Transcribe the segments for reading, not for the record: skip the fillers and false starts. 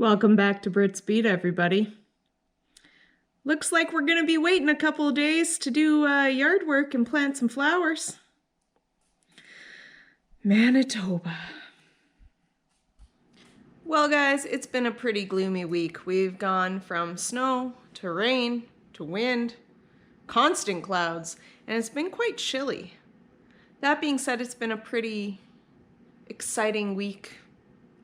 Welcome back to Brit's Beat, everybody. Looks like we're going to be waiting a couple of days to do yard work and plant some flowers. Manitoba. Well, guys, it's been a pretty gloomy week. We've gone from snow to rain to wind, constant clouds, and it's been quite chilly. That being said, it's been a pretty exciting week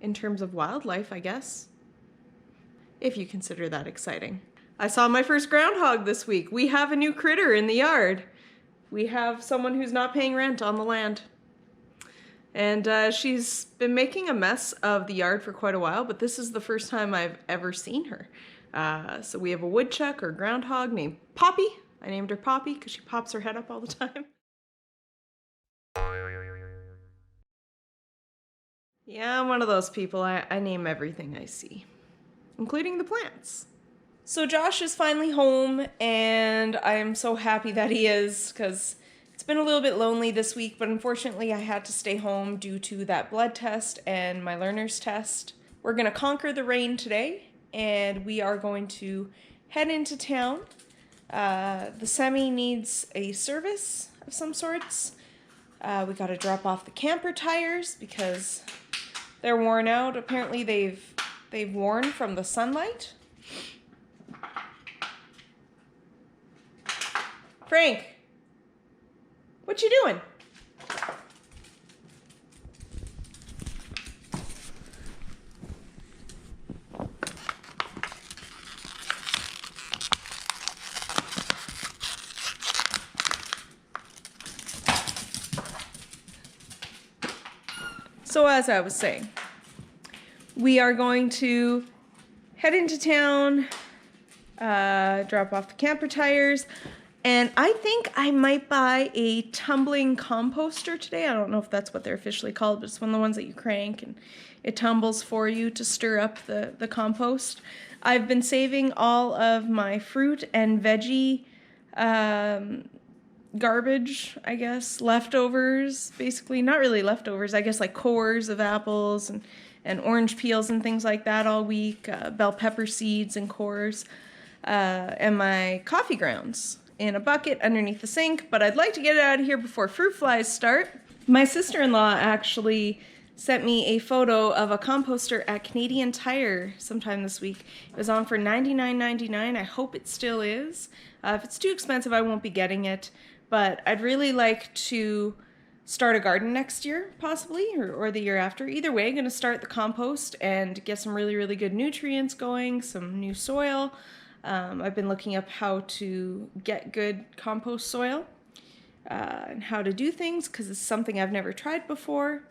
in terms of wildlife, I guess, if you consider that exciting. I saw my first groundhog this week. We have a new critter in the yard. We have someone who's not paying rent on the land. And she's been making a mess of the yard for quite a while, but this is the first time I've ever seen her. So we have a woodchuck or groundhog named Poppy. I named her Poppy because she pops her head up all the time. Yeah, I'm one of those people. I name everything I see, including the plants. So Josh is finally home, and I'm so happy that he is, because it's been a little bit lonely this week, but unfortunately I had to stay home due to that blood test and my learner's test. We're going to conquer the rain today, and we are going to head into town. The semi needs a service of some sorts. We got to drop off the camper tires because they're worn out. Apparently they've worn from the sunlight. Frank, what you doing? So as I was saying, we are going to head into town, drop off the camper tires, and I think I might buy a tumbling composter today. I don't know if that's what they're officially called, but it's one of the ones that you crank and it tumbles for you to stir up the compost. I've been saving all of my fruit and veggie garbage, I guess, leftovers, basically. Not really leftovers, I guess like cores of apples and orange peels and things like that all week, bell pepper seeds and cores, and my coffee grounds in a bucket underneath the sink, but I'd like to get it out of here before fruit flies start. My sister-in-law actually sent me a photo of a composter at Canadian Tire sometime this week. It was on for $99.99. I hope it still is. If it's too expensive, I won't be getting it, but I'd really like to start a garden next year, possibly, or the year after. Either way, I'm going to start the compost and get some really, really good nutrients going, some new soil. I've been looking up how to get good compost soil and how to do things because it's something I've never tried before.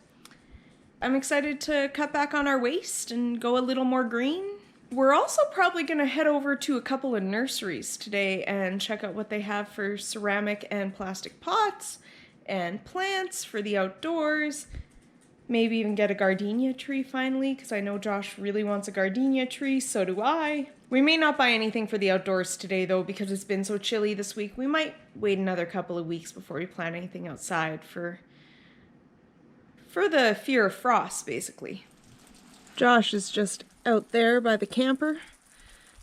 I'm excited to cut back on our waste and go a little more green. We're also probably going to head over to a couple of nurseries today and check out what they have for ceramic and plastic pots and plants for the outdoors. Maybe even get a gardenia tree finally, because I know Josh really wants a gardenia tree, so do I. We may not buy anything for the outdoors today though, because it's been so chilly this week. We might wait another couple of weeks before we plant anything outside for the fear of frost, basically. Josh is just out there by the camper,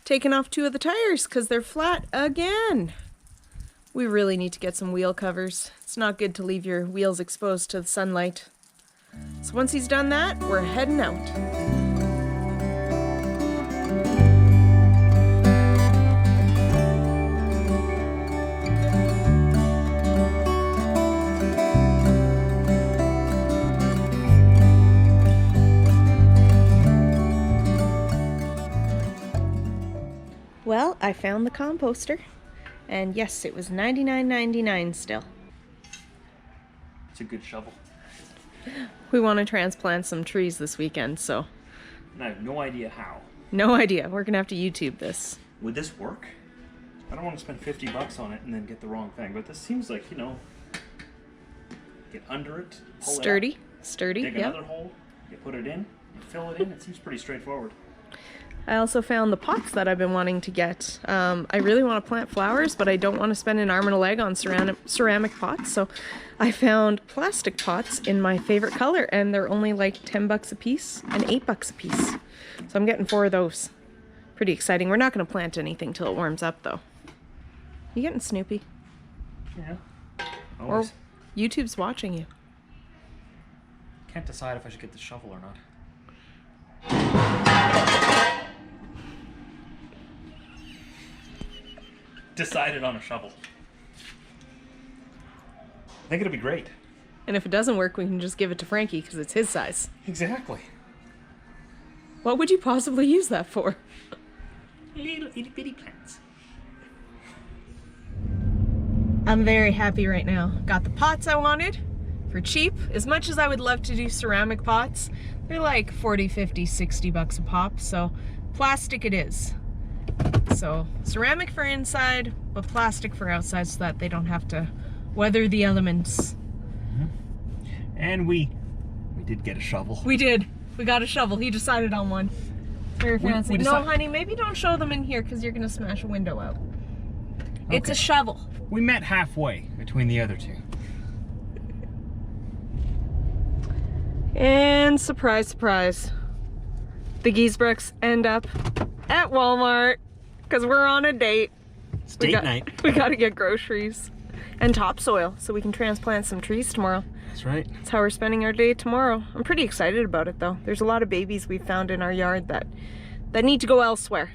taking off 2 of the tires because they're flat again. We really need to get some wheel covers. It's not good to leave your wheels exposed to the sunlight. So once he's done that, we're heading out. Well, I found the composter, and yes, it was $99.99 still. It's a good shovel. We want to transplant some trees this weekend, so. And I have no idea how. No idea. We're going to have to YouTube this. Would this work? I don't want to spend $50 on it and then get the wrong thing, but this seems like, get under it, pull Sturdy. it up, Sturdy, dig yeah. another hole, you put it in, you fill it in. It seems pretty straightforward. I also found the pots that I've been wanting to get. I really want to plant flowers, but I don't want to spend an arm and a leg on ceramic pots, so I found plastic pots in my favorite color, and they're only like 10 bucks a piece and 8 bucks a piece. So I'm getting 4 of those. Pretty exciting. We're not going to plant anything till it warms up, though. You getting Snoopy? Yeah. Or YouTube's watching you. Can't decide if I should get the shovel or not. Decided on a shovel. I think it'll be great. And if it doesn't work, we can just give it to Frankie because it's his size. Exactly. What would you possibly use that for? Little itty bitty plants. I'm very happy right now. Got the pots I wanted for cheap. As much as I would love to do ceramic pots, they're like 40, 50, 60 bucks a pop. So plastic it is. So ceramic for inside, but plastic for outside so that they don't have to weather the elements. And we did get a shovel. We did. We got a shovel. He decided on one. Very fancy. No, honey, maybe don't show them in here because you're going to smash a window out. Okay. It's a shovel. We met halfway between the other two. And surprise, surprise. The Giesbrecks end up at Walmart because we're on a date. It's date night. We got to get groceries and topsoil so we can transplant some trees tomorrow. That's right. That's how we're spending our day tomorrow. I'm pretty excited about it though. There's a lot of babies we found in our yard that need to go elsewhere.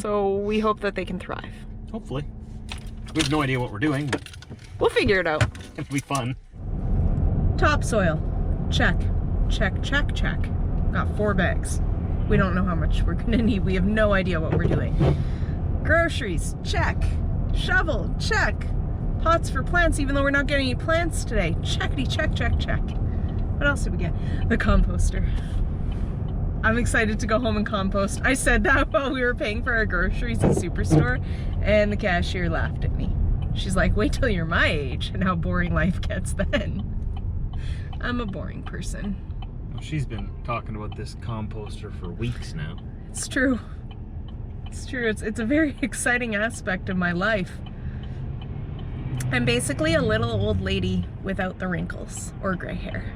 So we hope that they can thrive. Hopefully. We have no idea what we're doing, but we'll figure it out. It'll be fun. Topsoil. Check. Check, check, check. Got 4 bags. We don't know how much we're gonna need. We have no idea what we're doing. Groceries. Check. Shovel. Check. Pots for plants, even though we're not getting any plants today. Checkity, check, check, check. What else did we get? The composter. I'm excited to go home and compost. I said that while we were paying for our groceries at Superstore, and the cashier laughed at me. She's like, wait till you're my age and how boring life gets then. I'm a boring person. Well, she's been talking about this composter for weeks now. It's true. It's true. It's a very exciting aspect of my life. I'm basically a little old lady without the wrinkles or gray hair.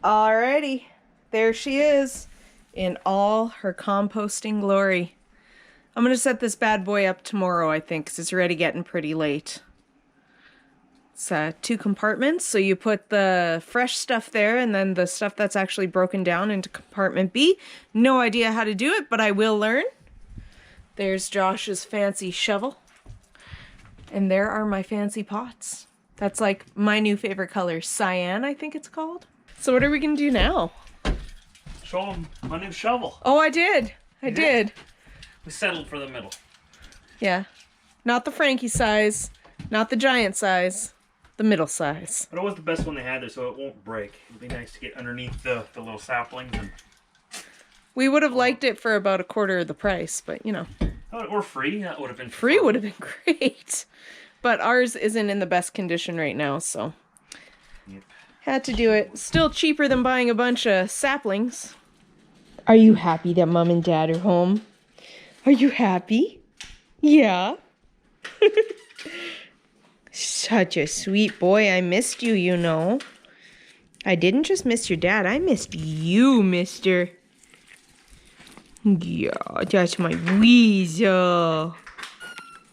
Alrighty, there she is in all her composting glory. I'm gonna set this bad boy up tomorrow, I think, because it's already getting pretty late. It's 2 compartments, so you put the fresh stuff there and then the stuff that's actually broken down into compartment B. No idea how to do it, but I will learn. There's Josh's fancy shovel. And there are my fancy pots. That's like my new favorite color, cyan, I think it's called. So what are we gonna do now? Show them my new shovel. Oh, I did. I did. We settled for the middle. Yeah. Not the Frankie size, not the giant size, the middle size. But it was the best one they had there, so it won't break. It'd be nice to get underneath the little saplings. And... We would have liked it for about a quarter of the price, but you know. Or free, that would have been free. Would have been great. But ours isn't in the best condition right now, so. Yep. Had to do it. Still cheaper than buying a bunch of saplings. Are you happy that Mom and Dad are home? Are you happy? Yeah. Such a sweet boy. I missed you, you know. I didn't just miss your dad. I missed you, mister. Yeah, that's my weasel.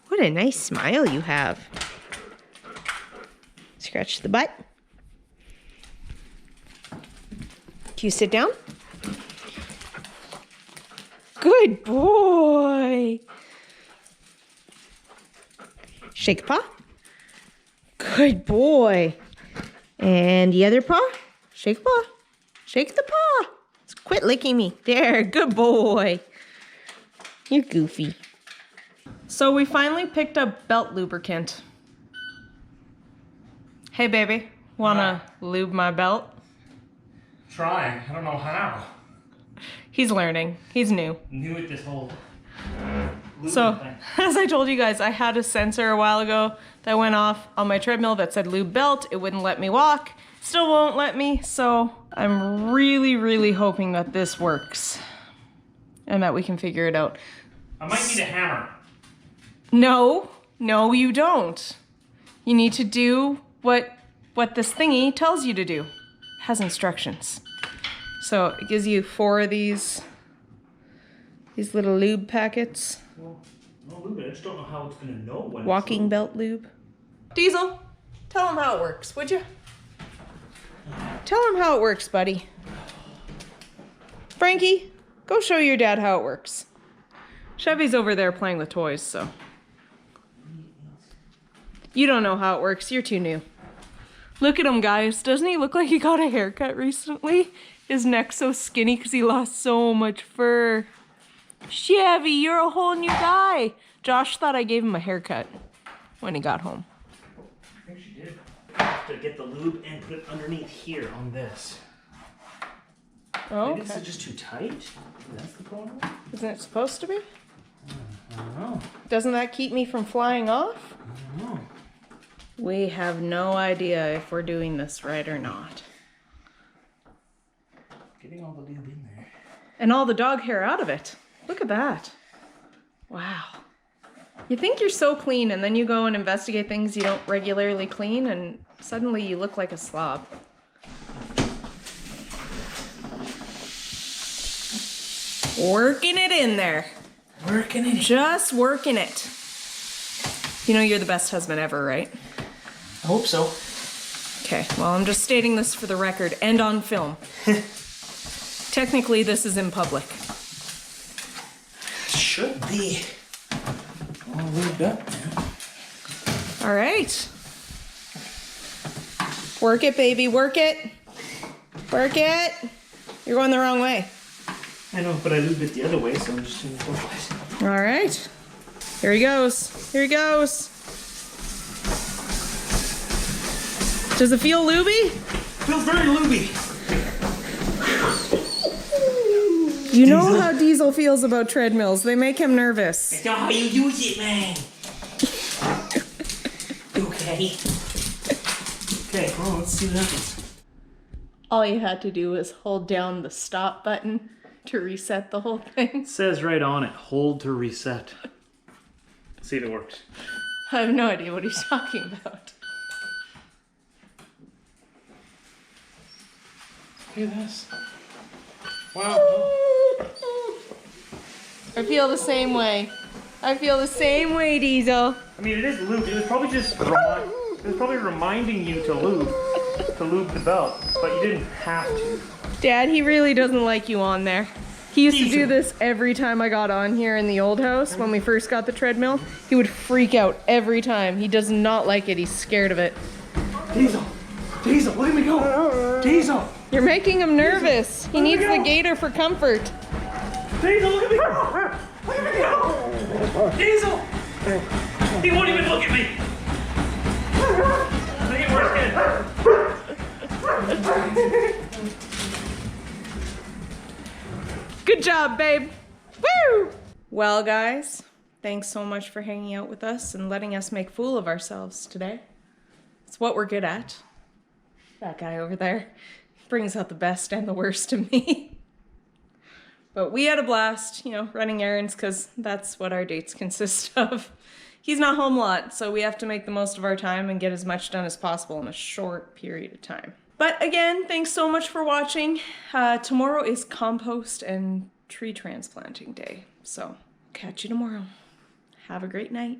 What a nice smile you have. Scratch the butt. Can you sit down? Good boy. Shake a paw. Good boy. And the other paw. Shake a paw. Shake the paw. Quit licking me. There, good boy. You're goofy. So we finally picked up belt lubricant. Hey baby, wanna lube my belt? Trying. I don't know how. He's learning. He's new. New at this whole So, thing. as I told you guys, I had a sensor a while ago that went off on my treadmill that said lube belt. It wouldn't let me walk. Still won't let me, so I'm really, really hoping that this works and that we can figure it out. I might need a hammer. No, you don't. You need to do what this thingy tells you to do. It has instructions. So it gives you 4 of these little lube packets. Well, no lube, I just don't know how it's gonna know when. Walking belt lube. Diesel, tell him how it works, would you? Tell him how it works, buddy. Frankie, go show your dad how it works. Chevy's over there playing with toys, so. You don't know how it works, you're too new. Look at him, guys. Doesn't he look like he got a haircut recently? His neck's so skinny because he lost so much fur. Chevy, you're a whole new guy. Josh thought I gave him a haircut when he got home. I think she did. I have to get the lube and put it underneath here on this. Oh, Maybe this okay. is just too tight? That's the problem? Isn't it supposed to be? I don't know. Doesn't that keep me from flying off? I don't know. We have no idea if we're doing this right or not. Getting all the lube in there. And all the dog hair out of it. Look at that. Wow. You think you're so clean and then you go and investigate things you don't regularly clean and suddenly you look like a slob. Working it in there. Working it. Just working it. You know you're the best husband ever, right? I hope so. Okay, well, I'm just stating this for the record and on film. Technically, this is in public. Should be all lubed up now. All right. Work it, baby, work it. Work it. You're going the wrong way. I know, but I lubed it the other way, so I'm just doing it both ways. All right. Here he goes. Here he goes. Does it feel looby? Feels very lubey. You know how Diesel feels about treadmills. They make him nervous. That's not how you use it, man. Okay. Okay, well, let's see what happens. All you had to do was hold down the stop button to reset the whole thing. It says right on it, hold to reset. See if it works. I have no idea what he's talking about. Look at this. Wow. I feel the same way. I feel the same way, Diesel. I mean, it is lubed. It was probably just reminding you to lube the belt, but you didn't have to. Dad, he really doesn't like you on there. He used to do Diesel. this every time I got on here in the old house when we first got the treadmill. He would freak out every time. He does not like it. He's scared of it. Diesel! Diesel, look at me go! Diesel! You're making him nervous. He needs the gator for comfort. Diesel, look at me go! Look at me go! Diesel! He won't even look at me! Make it worse, kid. Good job, babe. Woo! Well, guys, thanks so much for hanging out with us and letting us make fool of ourselves today. It's what we're good at. That guy over there brings out the best and the worst in me. But we had a blast, you know, running errands because that's what our dates consist of. He's not home a lot, so we have to make the most of our time and get as much done as possible in a short period of time. But again, thanks so much for watching. Tomorrow is compost and tree transplanting day, so catch you tomorrow. Have a great night.